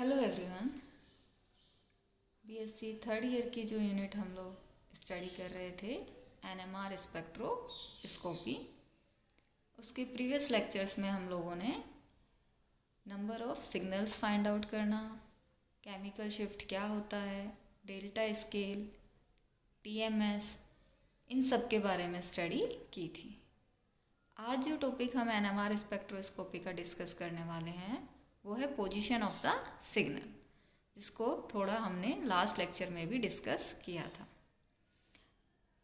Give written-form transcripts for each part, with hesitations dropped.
Hello everyone. BSc third year की जो unit हम लोग स्टडी कर रहे थे एनएमआर स्पेक्ट्रोस्कोपी, उसके प्रीवियस लेक्चर्स में हम लोगों ने number of signals find out करना, केमिकल शिफ्ट क्या होता है, डेल्टा स्केल, टीएमएस, इन सब के बारे में स्टडी की थी। आज जो टॉपिक हम एनएमआर स्पेक्ट्रोस्कोपी का डिस्कस करने वाले हैं वो है पोजीशन ऑफ द सिग्नल, जिसको थोड़ा हमने लास्ट लेक्चर में भी डिस्कस किया था।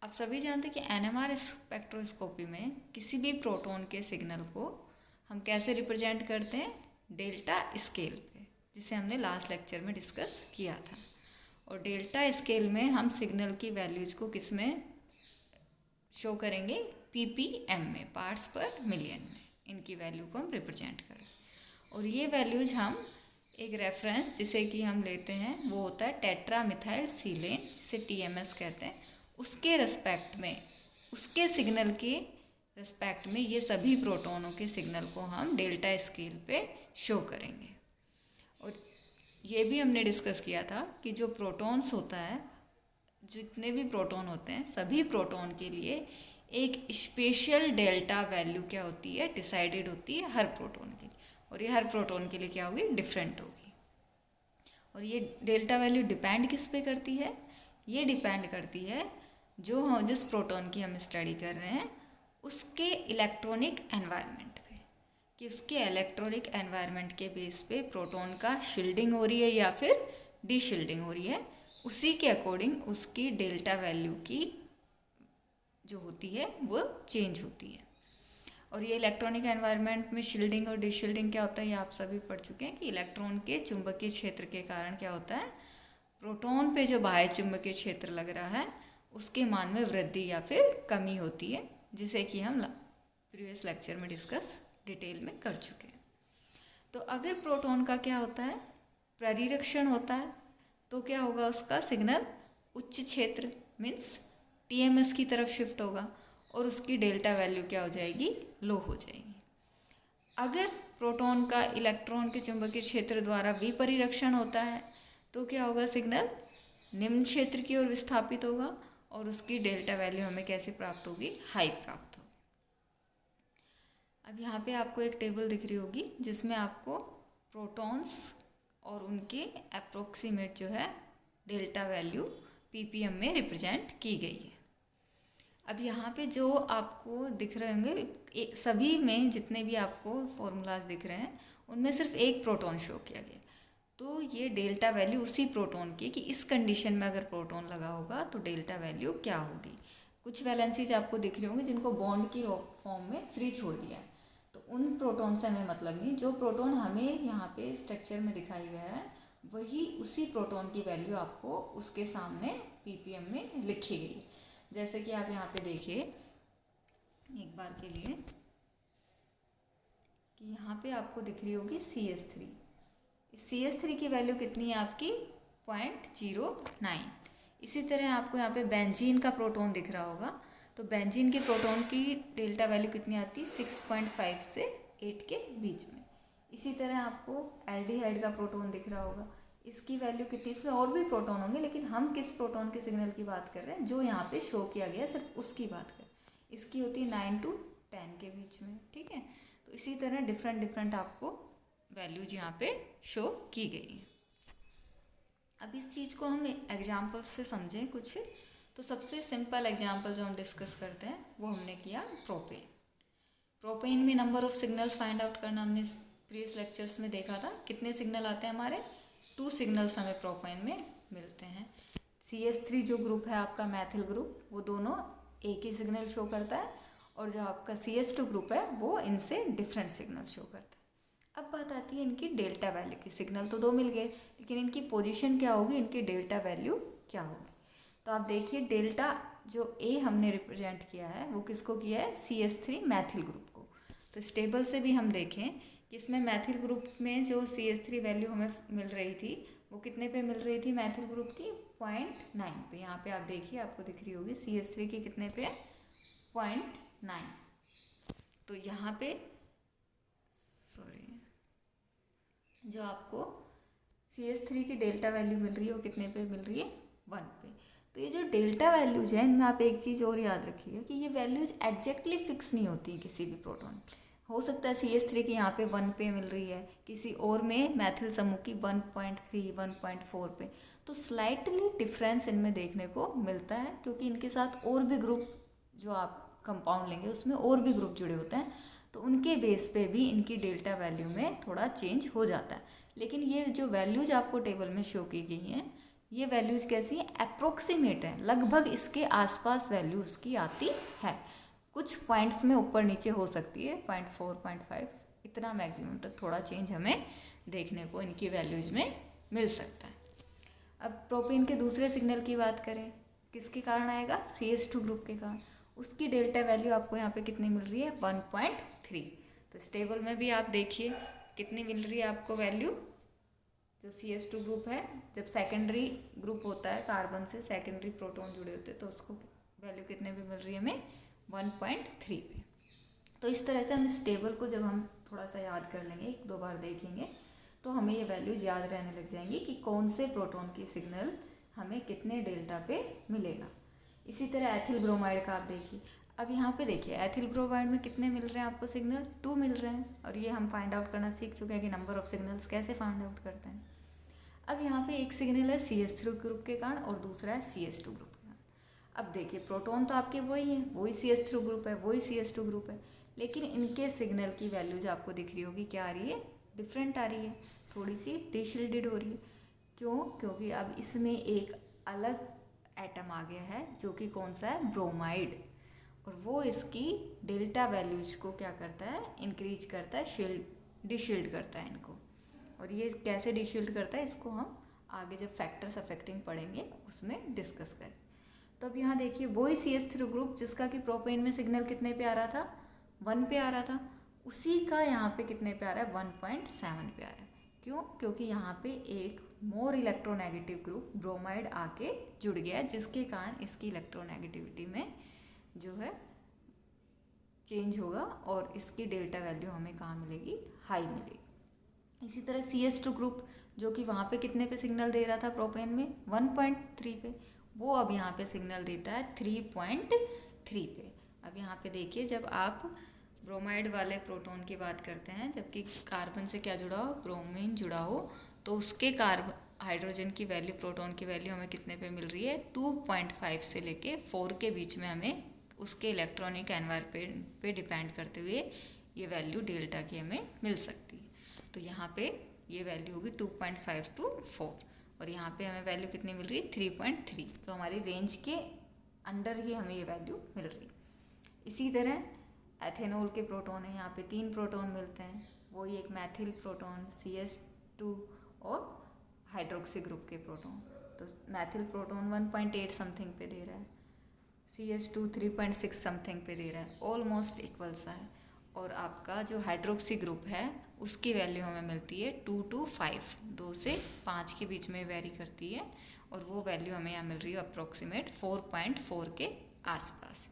आप सभी जानते हैं कि एनएमआर स्पेक्ट्रोस्कोपी में किसी भी प्रोटॉन के सिग्नल को हम कैसे रिप्रेजेंट करते हैं, डेल्टा स्केल पे, जिसे हमने लास्ट लेक्चर में डिस्कस किया था। और डेल्टा स्केल में हम सिग्नल की वैल्यूज को किस में शो करेंगे, पीपीएम में, पार्ट्स पर मिलियन में, इनकी वैल्यू को हम रिप्रेजेंट करें। और ये वैल्यूज हम एक रेफरेंस जिसे कि हम लेते हैं वो होता है टेट्रा मिथाइल सीलेन, जिसे टीएमएस कहते हैं, उसके रेस्पेक्ट में, उसके सिग्नल के रेस्पेक्ट में ये सभी प्रोटॉनों के सिग्नल को हम डेल्टा स्केल पे शो करेंगे। और ये भी हमने डिस्कस किया था कि जो प्रोटॉन्स होता है, जितने भी प्रोटॉन होते हैं, सभी प्रोटॉन के लिए एक स्पेशल डेल्टा वैल्यू क्या होती है, डिसाइडेड होती है हर प्रोटॉन के लिए। और ये हर प्रोटॉन के लिए क्या होगी, डिफरेंट होगी। और ये डेल्टा वैल्यू डिपेंड किस पे करती है, ये डिपेंड करती है जो जिस प्रोटॉन की हम स्टडी कर रहे हैं उसके इलेक्ट्रॉनिक एनवायरनमेंट पे, कि उसके इलेक्ट्रॉनिक एनवायरनमेंट के बेस पे प्रोटॉन का शील्डिंग हो रही है या फिर डीशील्डिंग हो रही है, उसी के अकॉर्डिंग उसकी डेल्टा वैल्यू की जो होती है वो चेंज होती है। और ये इलेक्ट्रॉनिक एनवायरनमेंट में शील्डिंग और डीशील्डिंग क्या होता है, ये आप सभी पढ़ चुके हैं कि इलेक्ट्रॉन के चुंबकीय क्षेत्र के कारण क्या होता है, प्रोटॉन पे जो बाह्य चुंबकीय क्षेत्र लग रहा है उसके मान में वृद्धि या फिर कमी होती है, जिसे कि हम प्रीवियस लेक्चर में डिस्कस डिटेल में कर चुके हैं। तो अगर प्रोटॉन का क्या होता है, परिरक्षण होता है, तो क्या होगा, उसका सिग्नल उच्च क्षेत्र मीन्स टीएमएस की तरफ शिफ्ट होगा और उसकी डेल्टा वैल्यू क्या हो जाएगी, लो हो जाएगी। अगर प्रोटॉन का इलेक्ट्रॉन के चुंबकीय क्षेत्र द्वारा विपरिरक्षण होता है तो क्या होगा, सिग्नल निम्न क्षेत्र की ओर विस्थापित होगा और उसकी डेल्टा वैल्यू हमें कैसे प्राप्त होगी, हाई प्राप्त होगी। अब यहाँ पे आपको एक टेबल दिख रही होगी जिसमें आपको प्रोटॉन्स और उनके अप्रोक्सीमेट जो है डेल्टा वैल्यू पीपीएम में रिप्रेजेंट की गई है। अब यहाँ पे जो आपको दिख रहे होंगे, सभी में जितने भी आपको फॉर्मूलाज दिख रहे हैं उनमें सिर्फ एक प्रोटॉन शो किया गया, तो ये डेल्टा वैल्यू उसी प्रोटॉन की, कि इस कंडीशन में अगर प्रोटॉन लगा होगा तो डेल्टा वैल्यू क्या होगी। कुछ वैलेंसीज आपको दिख रही होंगी जिनको बॉन्ड की फॉर्म में फ्री छोड़ दिया है, तो उन प्रोटॉन से हमें मतलब नहीं, जो प्रोटॉन हमें यहाँ पे स्ट्रक्चर में दिखाई गया है वही उसी प्रोटॉन की वैल्यू आपको उसके सामने पीपीएम में लिखी गई है। जैसे कि आप यहाँ पे देखिए एक बार के लिए कि यहाँ पे आपको दिख रही होगी CH3, CH3 की वैल्यू कितनी है आपकी 0.09। इसी तरह आपको यहाँ पे बेंजीन का प्रोटॉन दिख रहा होगा, तो बेंजीन के प्रोटॉन की डेल्टा वैल्यू कितनी आती है 6.5 से 8 के बीच में। इसी तरह आपको एल्डिहाइड का प्रोटॉन दिख रहा होगा, इसकी वैल्यू कितनी, इसमें और भी प्रोटॉन होंगे लेकिन हम किस प्रोटॉन के सिग्नल की बात कर रहे हैं, जो यहाँ पे शो किया गया सिर्फ उसकी बात कर, इसकी होती है 9 to 10 के बीच में, ठीक है। तो इसी तरह डिफरेंट डिफरेंट आपको वैल्यूज यहाँ पे शो की गई है। अब इस चीज़ को हम एग्जाम्पल से समझें कुछ, तो सबसे सिंपल एग्जाम्पल जो हम डिस्कस करते हैं वो हमने किया प्रोपेन। प्रोपेन में number of signals find out करना हमने प्रीवियस लेक्चर्स में देखा था, कितने सिग्नल आते हैं हमारे, 2 सिग्नल्स हमें प्रोपेन में मिलते हैं। CH3 जो ग्रुप है आपका मैथिल ग्रुप, वो दोनों एक ही सिग्नल शो करता है, और जो आपका CH2 ग्रुप है वो इनसे डिफरेंट सिग्नल शो करता है। अब बात आती है इनकी डेल्टा वैल्यू की, सिग्नल तो 2 मिल गए लेकिन इनकी पोजीशन क्या होगी, इनकी डेल्टा वैल्यू क्या होगी। तो आप देखिए डेल्टा जो A हमने रिप्रेजेंट किया है वो किसको किया है, CH3 मैथिल ग्रुप को। तो इस टेबल से भी हम देखें कि इसमें मैथिल ग्रुप में जो CH3 वैल्यू हमें मिल रही थी वो कितने पे मिल रही थी, मैथिल ग्रुप की 0.9 पे। यहाँ पे आप देखिए आपको दिख रही होगी CH3 की कितने पे, 0.9। तो यहाँ पे जो आपको CH3 की डेल्टा वैल्यू मिल रही है वो कितने पे मिल रही है, 1 पे। तो ये जो डेल्टा वैल्यूज है इनमें आप एक चीज़ और याद रखिएगा कि ये वैल्यूज एग्जैक्टली फिक्स नहीं होती है किसी भी प्रोटॉन। हो सकता है CH3 की यहाँ पे 1 पे मिल रही है, किसी और में मैथिल समूह की 1.3 1.4 पे, तो स्लाइटली डिफरेंस इनमें देखने को मिलता है, क्योंकि इनके साथ और भी ग्रुप जो आप कंपाउंड लेंगे उसमें और भी ग्रुप जुड़े होते हैं, तो उनके बेस पे भी इनकी डेल्टा वैल्यू में थोड़ा चेंज हो जाता है। लेकिन ये जो वैल्यूज आपको टेबल में शो की गई हैं, ये वैल्यूज कैसी हैं, अप्रोक्सीमेट है, लगभग इसके आसपास वैल्यू उसकी आती है। कुछ पॉइंट्स में ऊपर नीचे हो सकती है, 0.4 0.5 इतना मैक्सिमम तक थोड़ा चेंज हमें देखने को इनकी वैल्यूज में मिल सकता है। अब प्रोपेन के दूसरे सिग्नल की बात करें, किसके कारण आएगा, CH2 ग्रुप के कारण। उसकी डेल्टा वैल्यू आपको यहाँ पे कितनी मिल रही है, 1.3। तो इस टेबल में भी आप देखिए कितनी मिल रही है आपको वैल्यू। जो CH2 ग्रुप है, जब सेकेंडरी ग्रुप होता है कार्बन से, सेकेंडरी प्रोटॉन जुड़े होते हैं, तो उसको वैल्यू कितने पे मिल रही है हमें, 1.3 पे। तो इस तरह से हम इस टेबल को जब हम थोड़ा सा याद कर लेंगे, एक दो बार देखेंगे, तो हमें ये वैल्यूज याद रहने लग जाएंगी कि कौन से प्रोटॉन की सिग्नल हमें कितने डेल्टा पे मिलेगा। इसी तरह एथिल ब्रोमाइड का आप देखिए। अब यहाँ पे देखिए एथिल ब्रोमाइड में कितने मिल रहे हैं आपको सिग्नल, 2 मिल रहे हैं, और ये हम फाइंड आउट करना सीख चुके हैं कि नंबर ऑफ सिग्नल्स कैसे फाइंड आउट करते हैं। अब यहाँ पे एक सिग्नल है CH3 ग्रुप के कारण और दूसरा है CH2 ग्रुप के कारण। अब देखिए प्रोटॉन तो आपके वही हैं, वही CH3 ग्रुप है, वही CH2 ग्रुप है, लेकिन इनके सिग्नल की वैल्यूज आपको दिख रही होगी, क्या आ रही है, डिफरेंट आ रही है, थोड़ी सी डिशिल्डेड हो रही है। क्यों, क्योंकि अब इसमें एक अलग एटम आ गया है जो कि कौन सा है, ब्रोमाइड, और वो इसकी डेल्टा वैल्यूज को क्या करता है, इंक्रीज करता है, डिशिल्ड करता है इनको। और ये कैसे डिशिल्ड करता है इसको हम आगे जब फैक्टर्स अफेक्टिंग पढ़ेंगे उसमें डिस्कस करें। तो अब यहाँ देखिए वही CH3 ग्रुप जिसका कि प्रोपेन में सिग्नल कितने पे आ रहा था, 1 पे आ रहा था, उसी का यहाँ पे कितने पे आ रहा है, 1.7 पे आ रहा है। क्यों, क्योंकि यहाँ पे एक मोर इलेक्ट्रोनेगेटिव ग्रुप ब्रोमाइड आके जुड़ गया है, जिसके कारण इसकी इलेक्ट्रोनेगेटिविटी में जो है चेंज होगा और इसकी डेल्टा वैल्यू हमें कहाँ मिलेगी, हाई मिलेगी। इसी तरह CH2 ग्रुप जो कि वहाँ पे कितने पे सिग्नल दे रहा था प्रोपेन में, 1.3 पे, वो अब यहाँ पे सिग्नल देता है 3.3 पे। अब यहाँ पे देखिए जब आप ब्रोमाइड वाले प्रोटॉन की बात करते हैं, जबकि कार्बन से क्या जुड़ा हो, ब्रोमीन जुड़ा हो, तो उसके हाइड्रोजन की वैल्यू, प्रोटॉन की वैल्यू हमें कितने पे मिल रही है, 2.5 से लेके 4 के बीच में हमें उसके इलेक्ट्रॉनिक एनवायरनमेंट पे डिपेंड करते हुए ये वैल्यू डेल्टा की हमें मिल सकती है। तो यहाँ पे ये वैल्यू होगी 2.5 to 4, और यहाँ पे हमें वैल्यू कितनी मिल रही है, 3.3। तो हमारी रेंज के अंडर ही हमें ये वैल्यू मिल रही। इसी तरह एथेनॉल के प्रोटॉन है, यहाँ पे 3 प्रोटॉन मिलते हैं, वही एक मैथिल प्रोटॉन, CH2 और हाइड्रोक्सी ग्रुप के प्रोटॉन। तो मैथिल प्रोटॉन 1.8 समथिंग पे दे रहा है, CH2 3.6 समथिंग पे दे रहा है, ऑलमोस्ट इक्वल सा है। और आपका जो हाइड्रोक्सी ग्रुप है उसकी वैल्यू हमें मिलती है 2 to 5, 2 से 5 के बीच में वेरी करती है, और वो वैल्यू हमें यहाँ मिल रही है अप्रोक्सीमेट 4.4 के आसपास।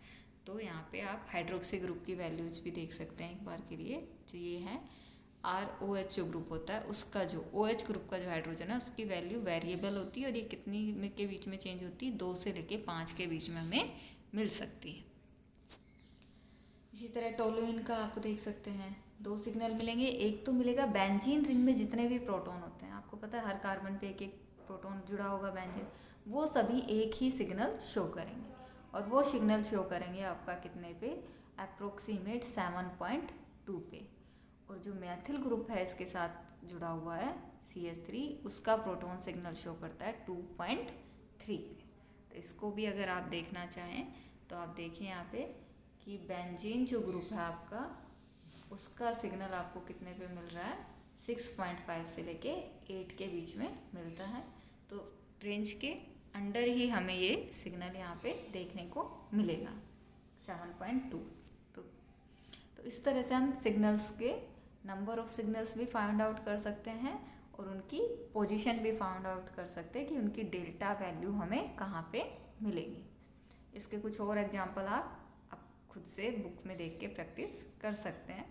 तो यहाँ पे आप हाइड्रोक्सी ग्रुप की वैल्यूज भी देख सकते हैं एक बार के लिए। जो ये है ROH जो ग्रुप होता है उसका, जो OH ग्रुप का जो हाइड्रोजन है उसकी वैल्यू वेरिएबल होती है, और ये कितनी के बीच में चेंज होती है, 2 से लेके 5 के बीच में हमें मिल सकती है। इसी तरह टोलुइन का आप देख सकते हैं, 2 सिग्नल मिलेंगे। एक तो मिलेगा बेंजीन रिंग में जितने भी प्रोटॉन होते हैं, आपको पता है हर कार्बन पे एक एक प्रोटॉन जुड़ा होगा बेंजीन, वो सभी एक ही सिग्नल शो करेंगे, और वो सिग्नल शो करेंगे आपका कितने पे, अप्रोक्सीमेट 7.2 पे। और जो मैथिल ग्रुप है इसके साथ जुड़ा हुआ है CH3, उसका प्रोटॉन सिग्नल शो करता है 2.3 पे। तो इसको भी अगर आप देखना चाहें तो आप देखें यहाँ पे कि बेंजीन जो ग्रुप है आपका, उसका सिग्नल आपको कितने पे मिल रहा है, 6.5 से लेके 8 के बीच में मिलता है। तो रेंज के अंडर ही हमें ये सिग्नल यहाँ पे देखने को मिलेगा 7.2। तो इस तरह से हम सिग्नल्स के नंबर ऑफ सिग्नल्स भी फाइंड आउट कर सकते हैं, और उनकी पोजीशन भी फाइंड आउट कर सकते हैं कि उनकी डेल्टा वैल्यू हमें कहाँ पे मिलेगी। इसके कुछ और एग्जांपल आप खुद से बुक में देख के प्रैक्टिस कर सकते हैं।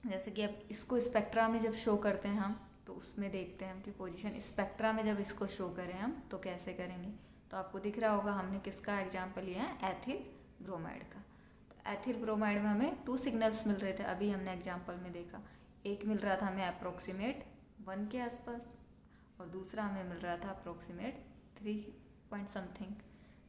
जैसे कि अब इसको स्पेक्ट्रा में जब शो करते हैं हम, तो उसमें देखते हैं हम कि पोजीशन स्पेक्ट्रा में जब इसको शो करें हम तो कैसे करेंगे। तो आपको दिख रहा होगा हमने किसका एग्जाम्पल लिया है, एथिल ब्रोमाइड का। तो एथिल ब्रोमाइड में हमें 2 सिग्नल्स मिल रहे थे, अभी हमने एग्जाम्पल में देखा। एक मिल रहा था हमें अप्रोक्सीमेट 1 के आसपास और दूसरा हमें मिल रहा था अप्रोक्सीमेट 3 पॉइंट समथिंग।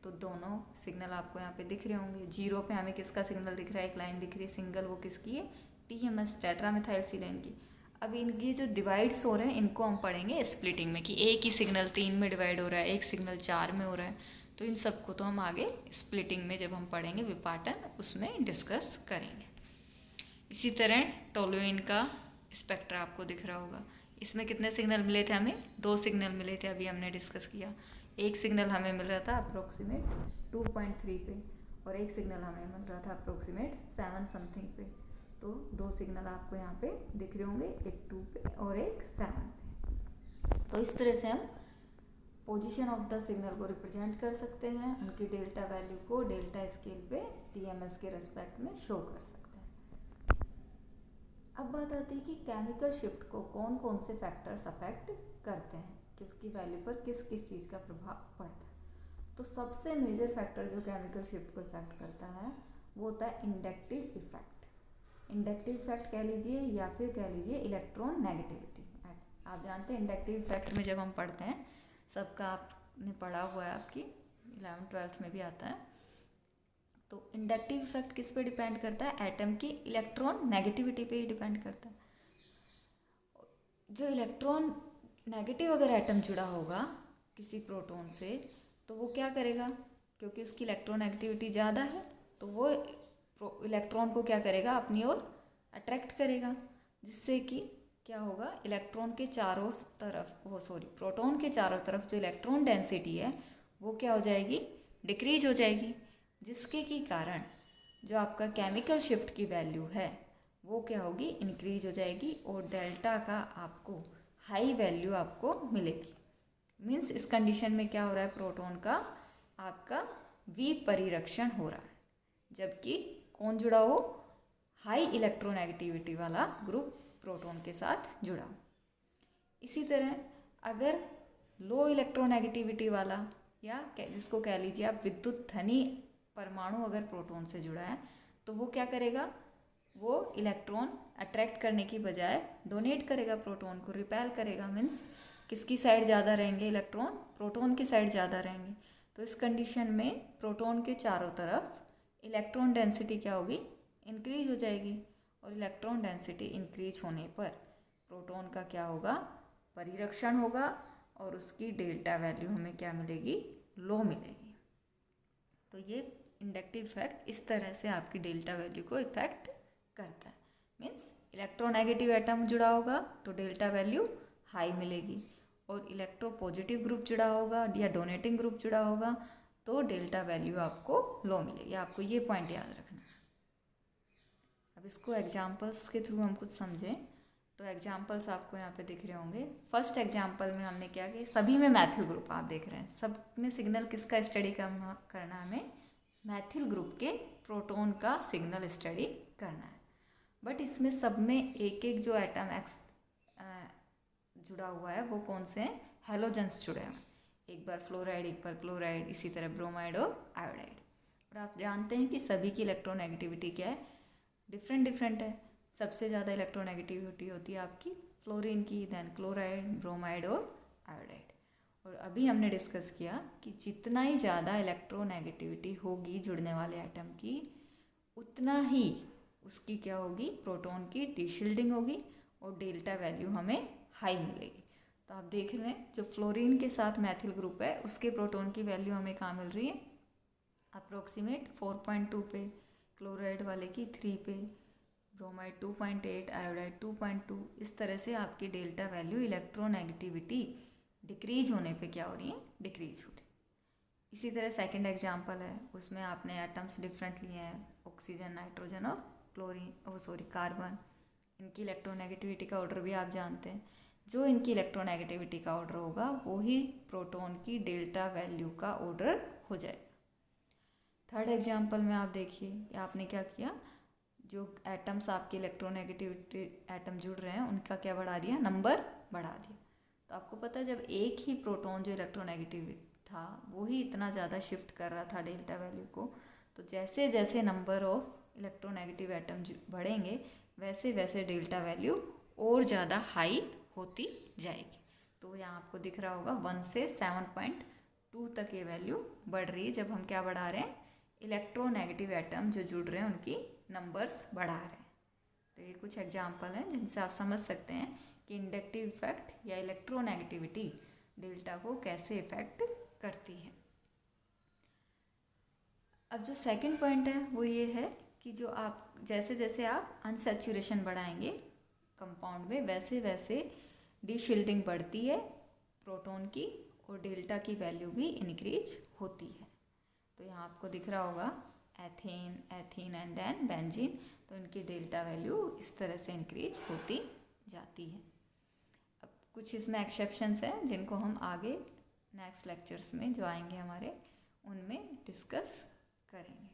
तो दोनों सिग्नल आपको यहाँ पे दिख रहे होंगे। 0 पे हमें किसका सिग्नल दिख रहा है, एक लाइन दिख रही है सिंगल, वो किसकी है, TMS टेट्रामेथाइलसिलेन की। अब इनकी जो डिवाइड्स हो रहे हैं इनको हम पढ़ेंगे स्प्लिटिंग में, कि एक ही सिग्नल 3 में डिवाइड हो रहा है, एक सिग्नल 4 में हो रहा है। तो इन सबको तो हम आगे स्प्लिटिंग में जब हम पढ़ेंगे विपाटन, उसमें डिस्कस करेंगे। इसी तरह टोलुइन का स्पेक्ट्रा आपको दिख रहा होगा। इसमें कितने सिग्नल मिले थे हमें, 2 सिग्नल मिले थे, अभी हमने डिस्कस किया। एक सिग्नल हमें मिल रहा था अप्रोक्सीमेट 2.3 पे और एक सिग्नल हमें मिल रहा था अप्रोक्सीमेट 7 समथिंग पे। तो 2 सिग्नल आपको यहाँ पे दिख रहे होंगे, एक 2 पे और एक 7 पे। तो इस तरह से हम पोजीशन ऑफ द सिग्नल को रिप्रेजेंट कर सकते हैं, उनकी डेल्टा वैल्यू को डेल्टा स्केल पे TMS के रेस्पेक्ट में शो कर सकते हैं। अब बात आती है कि केमिकल शिफ्ट को कौन कौन से फैक्टर्स अफेक्ट करते हैं, कि उसकी वैल्यू पर किस किस चीज़ का प्रभाव पड़ता है। तो सबसे मेजर फैक्टर जो केमिकल शिफ्ट को इफेक्ट करता है वो होता है इंडक्टिव इफेक्ट। इंडक्टिव इफेक्ट कह लीजिए या फिर कह लीजिए इलेक्ट्रॉन नेगेटिविटी। आप जानते हैं इंडक्टिव इफेक्ट में जब हम पढ़ते हैं, सबका आपने पढ़ा हुआ है, आपकी 11th-12th में भी आता है। तो इंडक्टिव इफेक्ट किस पे डिपेंड करता है, एटम की इलेक्ट्रॉन नेगेटिविटी पे ही डिपेंड करता है। जो इलेक्ट्रॉन नेगेटिव अगर एटम जुड़ा होगा किसी प्रोटॉन से तो वो क्या करेगा, क्योंकि उसकी इलेक्ट्रॉन नेगेटिविटी ज़्यादा है तो वो इलेक्ट्रॉन को क्या करेगा, अपनी ओर अट्रैक्ट करेगा, जिससे कि क्या होगा, इलेक्ट्रॉन के चारों तरफ प्रोटॉन के चारों तरफ जो इलेक्ट्रॉन डेंसिटी है वो क्या हो जाएगी, डिक्रीज हो जाएगी, जिसके की कारण जो आपका केमिकल शिफ्ट की वैल्यू है वो क्या होगी, इंक्रीज हो जाएगी और डेल्टा का आपको हाई वैल्यू आपको मिलेगी। मीन्स इस कंडीशन में क्या हो रहा है, प्रोटॉन का आपका विपरिरक्षण हो रहा है, जबकि कौन जुड़ा हो, हाई इलेक्ट्रोनेगेटिविटी वाला ग्रुप प्रोटॉन के साथ जुड़ा हो। इसी तरह अगर लो इलेक्ट्रोनेगेटिविटी वाला या जिसको कह लीजिए आप विद्युत धनी परमाणु अगर प्रोटॉन से जुड़ा है तो वो क्या करेगा, वो इलेक्ट्रॉन अट्रैक्ट करने की बजाय डोनेट करेगा, प्रोटॉन को रिपेल करेगा। मीन्स किसकी साइड ज़्यादा रहेंगे इलेक्ट्रॉन, प्रोटॉन की साइड ज़्यादा रहेंगे। तो इस कंडीशन में प्रोटॉन के चारों तरफ इलेक्ट्रॉन डेंसिटी क्या होगी, इंक्रीज हो जाएगी और इलेक्ट्रॉन डेंसिटी इंक्रीज होने पर प्रोटॉन का क्या होगा, परिरक्षण होगा और उसकी डेल्टा वैल्यू हमें क्या मिलेगी, लो मिलेगी। तो ये इंडक्टिव इफेक्ट इस तरह से आपकी डेल्टा वैल्यू को इफेक्ट करता है। मीन्स इलेक्ट्रोनेगेटिव एटम जुड़ा होगा तो डेल्टा वैल्यू हाई मिलेगी और इलेक्ट्रोपॉजिटिव ग्रुप जुड़ा होगा या डोनेटिंग ग्रुप जुड़ा होगा तो डेल्टा वैल्यू आपको लो मिलेगी। आपको ये पॉइंट याद रखना है। अब इसको एग्जांपल्स के थ्रू हम कुछ समझें तो एग्जांपल्स आपको यहाँ पे दिख रहे होंगे। फर्स्ट एग्जांपल में हमने क्या किया, सभी में मैथिल ग्रुप आप देख रहे हैं, सब में सिग्नल किसका स्टडी करना, हमें मैथिल ग्रुप के प्रोटॉन का सिग्नल स्टडी करना है। बट इसमें सब में एक एक जो एटम एक्स जुड़ा हुआ है वो कौन से हैं, हेलोजेंस जुड़े हैं, एक बार फ्लोराइड एक बार क्लोराइड, इसी तरह ब्रोमाइड और आयोडाइड। और आप जानते हैं कि सभी की इलेक्ट्रोनेगेटिविटी क्या है, डिफरेंट है। सबसे ज़्यादा इलेक्ट्रोनेगेटिविटी होती है आपकी फ्लोरीन की, देन क्लोराइड, ब्रोमाइड और आयोडाइड। और अभी हमने डिस्कस किया कि जितना ही ज़्यादा इलेक्ट्रोनेगेटिविटी होगी जुड़ने वाले एटम की, उतना ही उसकी क्या होगी, प्रोटॉन की डिशील्डिंग होगी और डेल्टा वैल्यू हमें हाई मिलेगी। तो आप देख रहे हैं जो फ्लोरीन के साथ मैथिल ग्रुप है उसके प्रोटॉन की वैल्यू हमें कहाँ मिल रही है, अप्रोक्सीमेट 4.2 पे, क्लोराइड वाले की 3 पे, ब्रोमाइड 2.8, आयोडाइड 2.2। इस तरह से आपकी डेल्टा वैल्यू इलेक्ट्रोनेगेटिविटी डिक्रीज होने पे क्या हो रही है, डिक्रीज हो रही है। इसी तरह सेकंड एग्जांपल है, उसमें आपने एटम्स डिफरेंट लिए हैं, ऑक्सीजन, नाइट्रोजन और कार्बन। इनकी इलेक्ट्रोनेगेटिविटी का ऑर्डर भी आप जानते हैं। जो इनकी इलेक्ट्रोनेगेटिविटी का ऑर्डर होगा वो ही प्रोटॉन की डेल्टा वैल्यू का ऑर्डर हो जाएगा। थर्ड एग्जांपल में आप देखिए आपने क्या किया, जो एटम्स आपके इलेक्ट्रोनेगेटिविटी एटम जुड़ रहे हैं उनका क्या बढ़ा दिया, नंबर बढ़ा दिया। तो आपको पता है जब एक ही प्रोटॉन जो इलेक्ट्रोनेगेटिव था वो ही इतना ज़्यादा शिफ्ट कर रहा था डेल्टा वैल्यू को, तो जैसे जैसे नंबर ऑफ इलेक्ट्रोनेगेटिव एटम बढ़ेंगे वैसे वैसे डेल्टा वैल्यू और ज़्यादा हाई होती जाएगी। तो यहाँ आपको दिख रहा होगा 1 से 7.2 तक ये वैल्यू बढ़ रही है जब हम क्या बढ़ा रहे हैं, इलेक्ट्रोनेगेटिव एटम जो जुड़ रहे हैं उनकी नंबर्स बढ़ा रहे हैं। तो ये कुछ एग्जाम्पल हैं जिनसे आप समझ सकते हैं कि इंडक्टिव इफेक्ट या इलेक्ट्रोनेगेटिविटी डेल्टा को कैसे इफेक्ट करती है। अब जो सेकंड पॉइंट है वो ये है कि जो आप जैसे जैसे आप अनसैचुरेशन बढ़ाएंगे कंपाउंड में वैसे वैसे डीशिल्डिंग बढ़ती है प्रोटॉन की और डेल्टा की वैल्यू भी इंक्रीज होती है। तो यहाँ आपको दिख रहा होगा एथीन एंड देन बेंजीन, तो इनकी डेल्टा वैल्यू इस तरह से इंक्रीज होती जाती है। अब कुछ इसमें एक्सेप्शंस हैं जिनको हम आगे नेक्स्ट लेक्चर्स में जो आएंगे हमारे उनमें डिस्कस करेंगे।